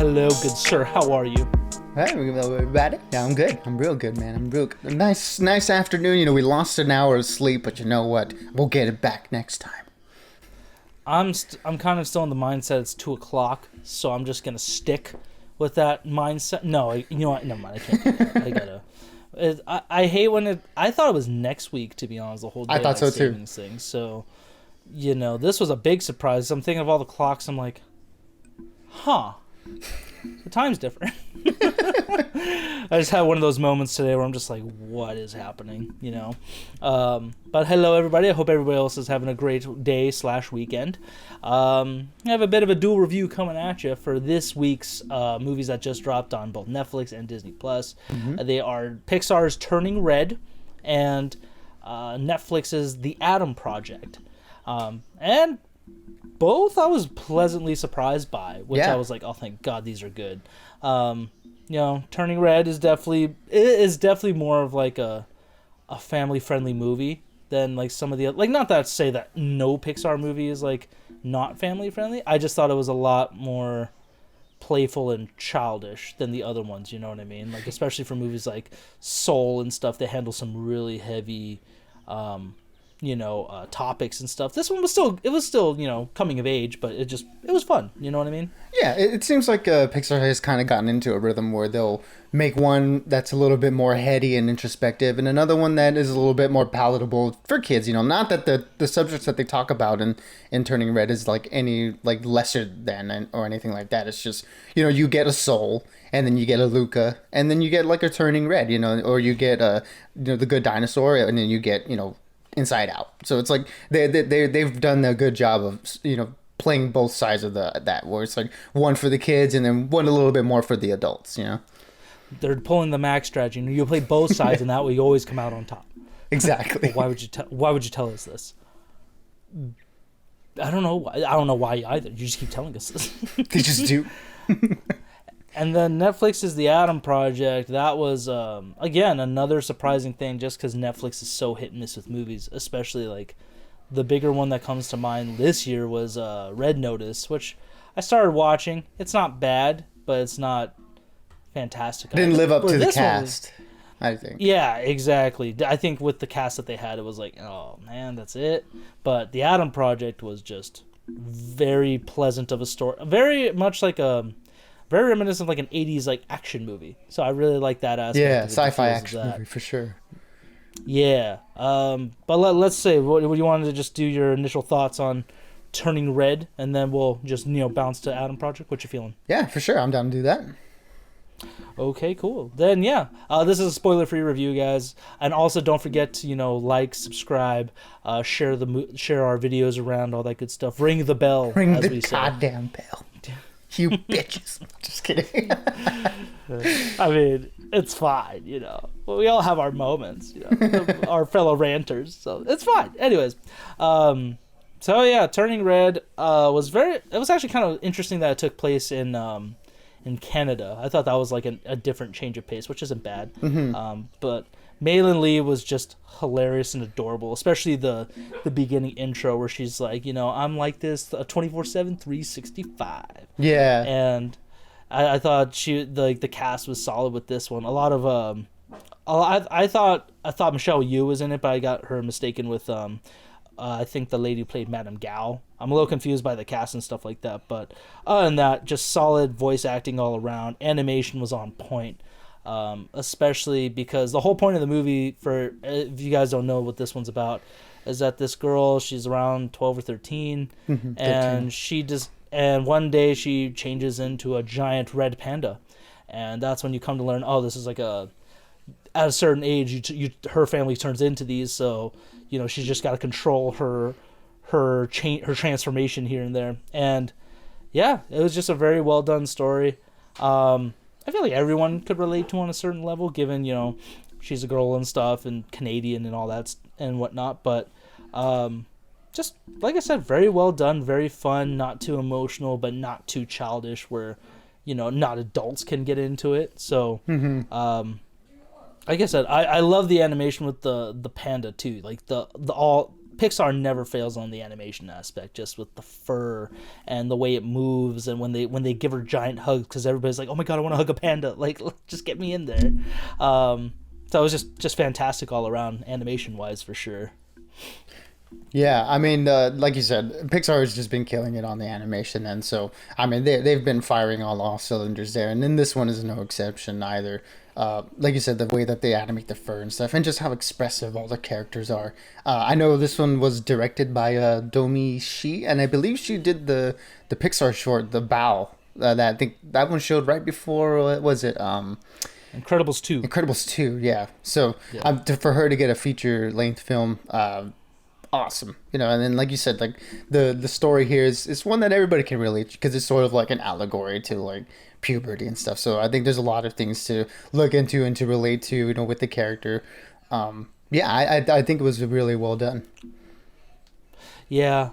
Hello, good sir. How are you? Hey, everybody. Yeah, I'm good. I'm real good, man. I'm real good. Nice afternoon. You know, we lost an hour of sleep, but you know what? We'll get it back next time. I'm kind of still in the mindset it's 2 o'clock, so I'm just gonna stick with that mindset. No, you know what? Never mind. I can't do that. I gotta. I hate when it. I thought it was next week, to be honest. The whole day I thought so too. savings thing. So, this was a big surprise. I'm thinking of all the clocks. I'm like, huh. The time's different. I just had one of those moments today where I'm just like, what is happening? But hello, everybody. I hope everybody else is having a great day/weekend. I have a bit of a dual review coming at you for this week's movies that just dropped on both Netflix and Disney+. They are Pixar's Turning Red and Netflix's The Atom Project. And both I was pleasantly surprised by, which I was like, oh, thank God these are good. Turning Red is definitely more of like a family-friendly movie than like some of the, like, not that to say that no Pixar movie is like not family-friendly. I just thought it was a lot more playful and childish than the other ones, you know what I mean? Like, especially for movies like Soul and stuff, they handle some really heavy topics and stuff. This one was still coming of age, but it was fun, you know what I mean? Yeah, it seems like Pixar has kind of gotten into a rhythm where they'll make one that's a little bit more heady and introspective, and another one that is a little bit more palatable for kids. Not that the subjects that they talk about in Turning Red is like any like lesser than or anything like that. It's just you get a Soul, and then you get a Luca, and then you get like a Turning Red, or you get the Good Dinosaur, and then you get Inside Out. So it's like they've done a good job of playing both sides of that, where it's like one for the kids and then one a little bit more for the adults. They're pulling the Max strategy. You play both sides, and that way you always come out on top. Exactly. Why would you tell us this? I don't know. I don't know why either. You just keep telling us this. They just do. And then Netflix is The Atom Project. That was, again, another surprising thing just because Netflix is so hit and miss with movies, especially, like, the bigger one that comes to mind this year was Red Notice, which I started watching. It's not bad, but it's not fantastic. Didn't live up to the cast, I think. Yeah, exactly. I think with the cast that they had, it was like, oh, man, that's it. But The Atom Project was just very pleasant of a story. Very much like very reminiscent of like an 80s like action movie. So I really like that aspect. Yeah, sci-fi action movie for sure. Yeah. But let's say, what do you want to just do your initial thoughts on Turning Red, and then we'll just bounce to Atom Project. What you feeling? Yeah, for sure. I'm down to do that. Okay, cool. Then this is a spoiler-free review, guys. And also don't forget to like, subscribe, share our videos around, all that good stuff. Ring the bell. Ring the goddamn bell. You bitches. Just kidding. I mean, it's fine, we all have our moments, our fellow ranters, so it's fine. Anyways, Turning Red it was actually kind of interesting that it took place in Canada. I thought that was like a different change of pace, which isn't bad. But Maylin Lee was just hilarious and adorable, especially the beginning intro where she's like, I'm like this 24/7, 365. Yeah. And I thought the cast was solid with this one. A lot of I thought Michelle Yeoh was in it, but I got her mistaken with I think the lady who played Madame Gao. I'm a little confused by the cast and stuff like that, but other than that, just solid voice acting all around. Animation was on point. Especially because the whole point of the movie, for if you guys don't know what this one's about, is that this girl, she's around 12 or 13, and one day she changes into a giant red panda, and that's when you come to learn, this is like at a certain age, her family turns into these, so she's just got to control her transformation here and there, and it was just a very well done story. I feel like everyone could relate to on a certain level, given, she's a girl and stuff and Canadian and all that and whatnot. But just, like I said, very well done, very fun, not too emotional, but not too childish where, not adults can get into it. So, like I said, I love the animation with the panda too. Like the all Pixar never fails on the animation aspect, just with the fur and the way it moves, and when they give her giant hugs, because everybody's like, oh my god, I want to hug a panda, like, just get me in there. So it was just fantastic all around, animation wise, for sure. Yeah, I mean, like you said, Pixar has just been killing it on the animation, and so I mean they've been firing on all cylinders there, and then this one is no exception either. Like you said, the way that they animate the fur and stuff, and just how expressive all the characters are. I know this one was directed by Domi Shi, and I believe she did the Pixar short, The Bow. That I think that one showed right before, what was it? Incredibles 2. Incredibles 2, yeah. So Yeah. for her to get a feature length film. Awesome, and then like you said, like the story here is one that everybody can relate, because it's sort of like an allegory to like puberty and stuff. So I think there's a lot of things to look into and to relate to, with the character. Yeah, I think it was really well done. Yeah.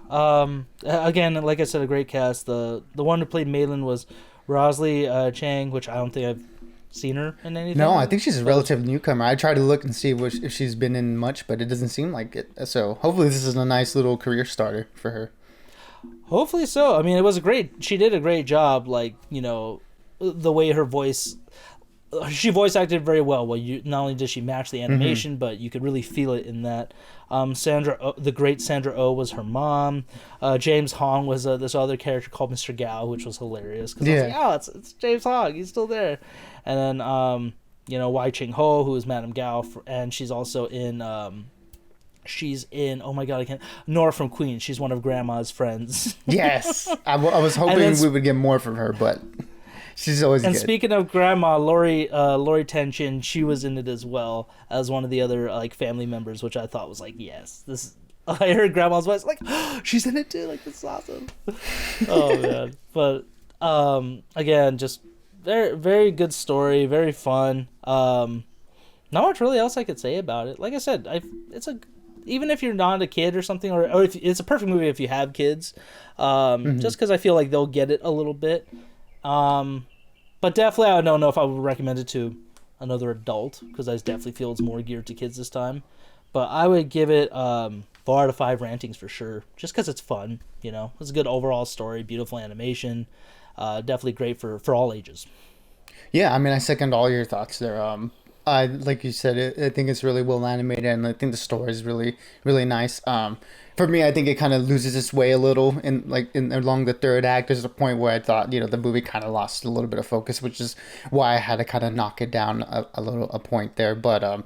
Again, like I said, a great cast. The one who played Malin was Rosalie Chang, which I don't think I've seen her in anything. No, I think she's a relative newcomer. I tried to look and see if she's been in much, but it doesn't seem like it. So hopefully this is a nice little career starter for her. Hopefully so. I mean, she did a great job, like, the way her voice, she voice acted very well. Well, not only did she match the animation, but you could really feel it in that. The great Sandra Oh was her mom. James Hong was this other character called Mr. Gao, which was hilarious, because I was like, oh, it's James Hong, he's still there. And then Wai Ching Ho, who is Madame Gao, and she's also in oh my god, I can't, Nora from Queen. She's one of Grandma's friends. Yes, I was hoping we would get more from her, but she's always good. And speaking of Grandma, Lori Tenchin, she was in it as well as one of the other like family members, which I thought was like, yes, this. I heard Grandma's voice, like, oh, she's in it too, like, this is awesome. Oh man, but again, just very, very good story, very fun. Not much really else I could say about it. Like I said, even if you're not a kid or something, or if it's a perfect movie if you have kids, just because I feel like they'll get it a little bit. But definitely I don't know if I would recommend it to another adult, because I definitely feel it's more geared to kids this time. But I would give it 4 out of 5 rantings for sure, just because it's fun. It's a good overall story, beautiful animation, definitely great for all ages. Yeah, I mean, I second all your thoughts there. Like you said, I think it's really well animated, and I think the story is really, really nice. For me, I think it kind of loses its way a little along the third act. There's a point where I thought, the movie kind of lost a little bit of focus, which is why I had to kind of knock it down a point there. But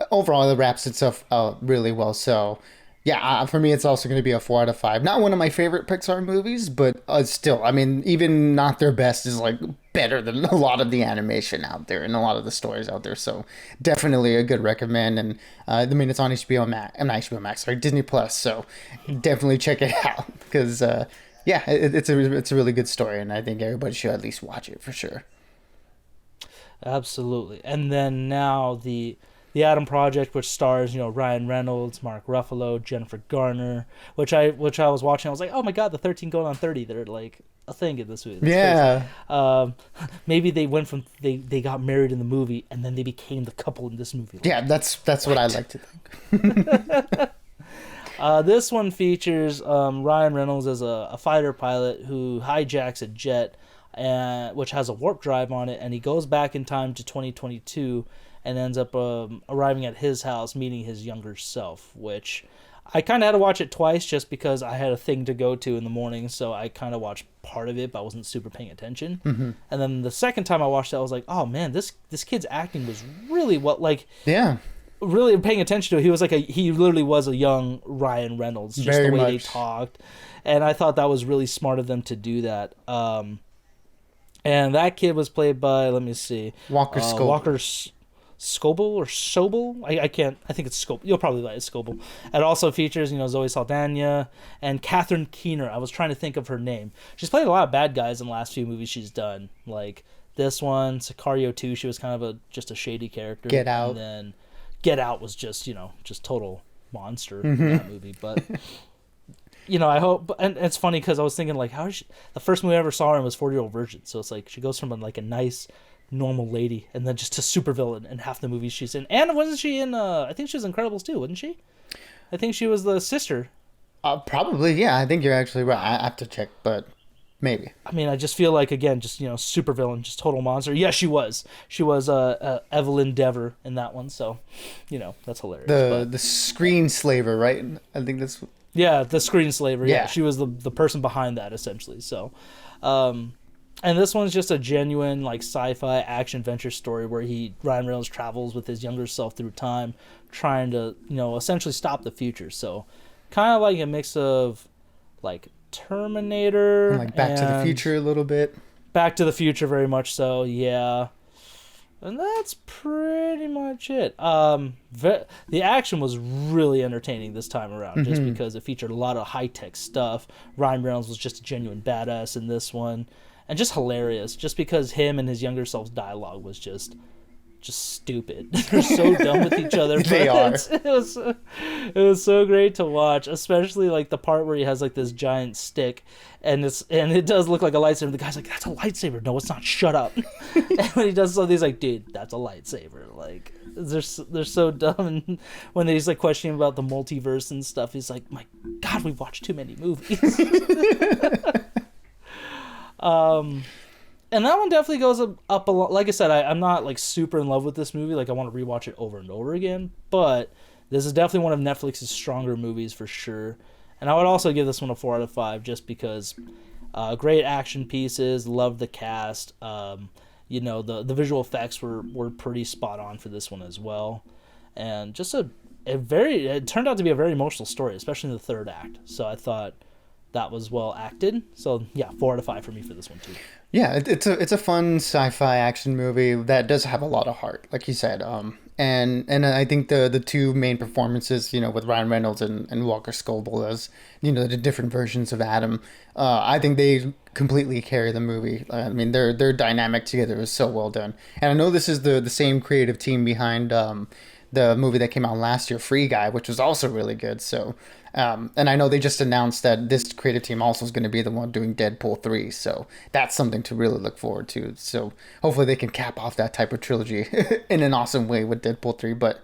overall, it wraps itself out really well. So yeah, for me, it's also going to be a 4 out of 5. Not one of my favorite Pixar movies, but still, I mean, even not their best is like better than a lot of the animation out there and a lot of the stories out there. So definitely a good recommend. And I mean, it's on HBO Max. I'm not HBO Max, sorry, Disney Plus. So definitely check it out, because yeah, it's a really good story, and I think everybody should at least watch it for sure. Absolutely. And then now the Adam Project, which stars Ryan Reynolds, Mark Ruffalo, Jennifer Garner, which I was watching. I was like, oh my god, the 13 going on 30. They're like a thing in this movie. That's crazy. Maybe they went from they got married in the movie, and then they became the couple in this movie. Yeah, that's what I like to think. This one features Ryan Reynolds as a fighter pilot who hijacks a jet, which has a warp drive on it, and he goes back in time to 2022 and ends up arriving at his house, meeting his younger self, which I kind of had to watch it twice just because I had a thing to go to in the morning, so I kind of watched part of it, but I wasn't super paying attention. Mm-hmm. And then the second time I watched it, I was like, oh man, this kid's acting was really really paying attention to it. He was he literally was a young Ryan Reynolds, just very the way much. They talked. And I thought that was really smart of them to do that. And that kid was played by, let me see, Walker Scoble or Sobel? I can't. I think it's Scoble. You'll probably like it, Scoble. It also features, Zoe Saldana and Catherine Keener. I was trying to think of her name. She's played a lot of bad guys in the last few movies she's done. Like this one, Sicario 2, she was kind of just a shady character. Get Out. And then Get Out was just total monster in that movie. But, I hope... And it's funny because I was thinking, like, how is she... The first movie I ever saw her in was 40-Year-Old Virgin. So it's like she goes from a nice... normal lady, and then just a supervillain in half the movies she's in. And wasn't she in I think she was Incredibles too, wasn't she? I think she was the sister. Probably, yeah. I think you're actually right. I have to check, but maybe. I mean, I just feel like, again, just, super villain, just total monster. Yeah, she was. She was Evelyn Dever in that one, so, that's hilarious. The screen slaver, right? I think that's... Yeah, the screen slaver. Yeah, Yeah. she was the person behind that, essentially. So, and this one's just a genuine, like, sci-fi action-adventure story where Ryan Reynolds travels with his younger self through time, trying to, essentially stop the future. So, kind of like a mix of, like, Terminator, And like Back to the Future a little bit. Back to the Future, very much so, yeah. And that's pretty much it. The action was really entertaining this time around, just because it featured a lot of high-tech stuff. Ryan Reynolds was just a genuine badass in this one, and just hilarious, just because him and his younger self's dialogue was just stupid. They're so dumb with each other. They are. It was so great to watch, especially like the part where he has like this giant stick, and it does look like a lightsaber. The guy's like, "That's a lightsaber." No, it's not. Shut up. And when he does something, he's like, "Dude, that's a lightsaber." Like they're so dumb. And when he's like questioning about the multiverse and stuff, he's like, "My God, we've watched too many movies." And that one definitely goes up a lot. Like I said, I'm not like super in love with this movie. Like I want to rewatch it over and over again. But this is definitely one of Netflix's stronger movies for sure. And I would also give this one a 4 out of 5 just because great action pieces. Love the cast. The visual effects were pretty spot on for this one as well. And just it turned out to be a very emotional story, especially in the third act. So I thought that was well acted. So yeah, 4 out of 5 for me for this one too. Yeah, it's a fun sci-fi action movie that does have a lot of heart, like you said. And I think the two main performances, with Ryan Reynolds and Walker Scobell as, the different versions of Adam, I think they completely carry the movie. I mean, their dynamic together is so well done. And I know this is the same creative team behind the movie that came out last year, Free Guy, which was also really good. So, and I know they just announced that this creative team also is going to be the one doing Deadpool 3. So that's something to really look forward to. So hopefully they can cap off that type of trilogy in an awesome way with Deadpool 3. But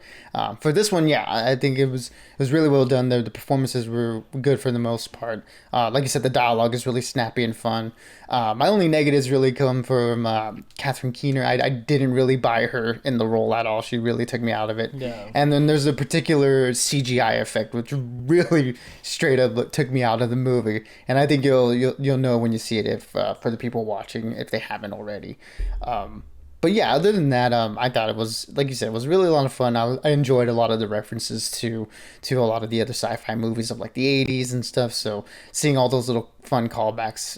for this one, yeah, I think it was really well done. The performances were good for the most part. Like you said, the dialogue is really snappy and fun. My only negatives really come from Catherine Keener. I didn't really buy her in the role at all. She really took me out of it. Yeah. And then there's a particular CGI effect which really straight up took me out of the movie. And I think you'll know when you see it, if for the people watching, if they haven't already. But yeah, other than that, I thought it was, like you said, it was really a lot of fun. I enjoyed a lot of the references to a lot of the other sci-fi movies of like the 80s and stuff. So seeing all those little fun callbacks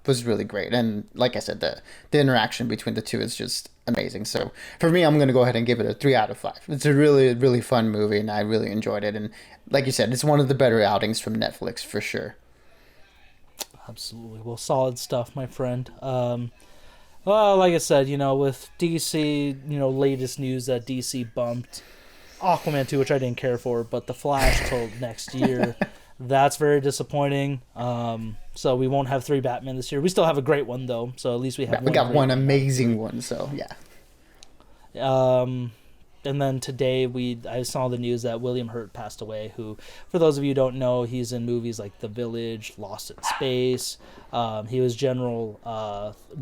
was really great. And like I said, the interaction between the two is just amazing. So for me, I'm going to go ahead and give it a 3 out of 5. It's a really, really fun movie, and I really enjoyed it. And like you said, it's one of the better outings from Netflix for sure. Absolutely. Well, solid stuff, my friend. Well, like I said, with DC, latest news that DC bumped Aquaman 2, which I didn't care for, but The Flash till next year. That's very disappointing. So we won't have 3 Batman this year. We still have a great one, though, so at least we have We got one amazing one, so yeah. And then today I saw the news that William Hurt passed away, who, for those of you who don't know, he's in movies like The Village, Lost in Space. He was General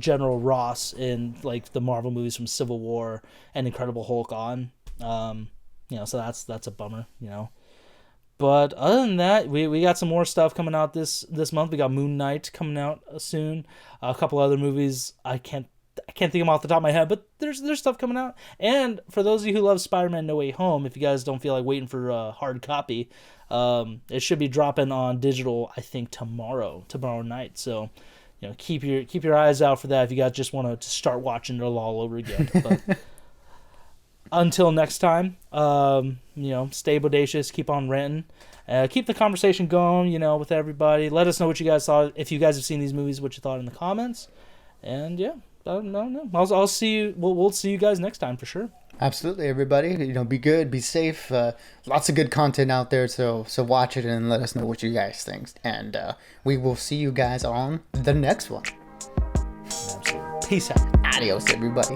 Ross in like the Marvel movies from Civil War and Incredible Hulk on. So that's a bummer, But other than that, we got some more stuff coming out this month. We got Moon Knight coming out soon. A couple other movies I can't think of them off the top of my head, but there's stuff coming out. And for those of you who love Spider-Man No Way Home, if you guys don't feel like waiting for a hard copy, it should be dropping on digital, I think, tomorrow night. So, keep your eyes out for that if you guys just want to start watching it all over again. But until next time, stay bodacious, keep on ranting. Keep the conversation going, with everybody. Let us know what you guys thought. If you guys have seen these movies, what you thought in the comments. And yeah, no. I'll see you. We'll see you guys next time for sure. Absolutely, everybody. Be good, be safe. Lots of good content out there. So watch it and let us know what you guys think. And we will see you guys on the next one. Absolutely. Peace out. Adios, everybody.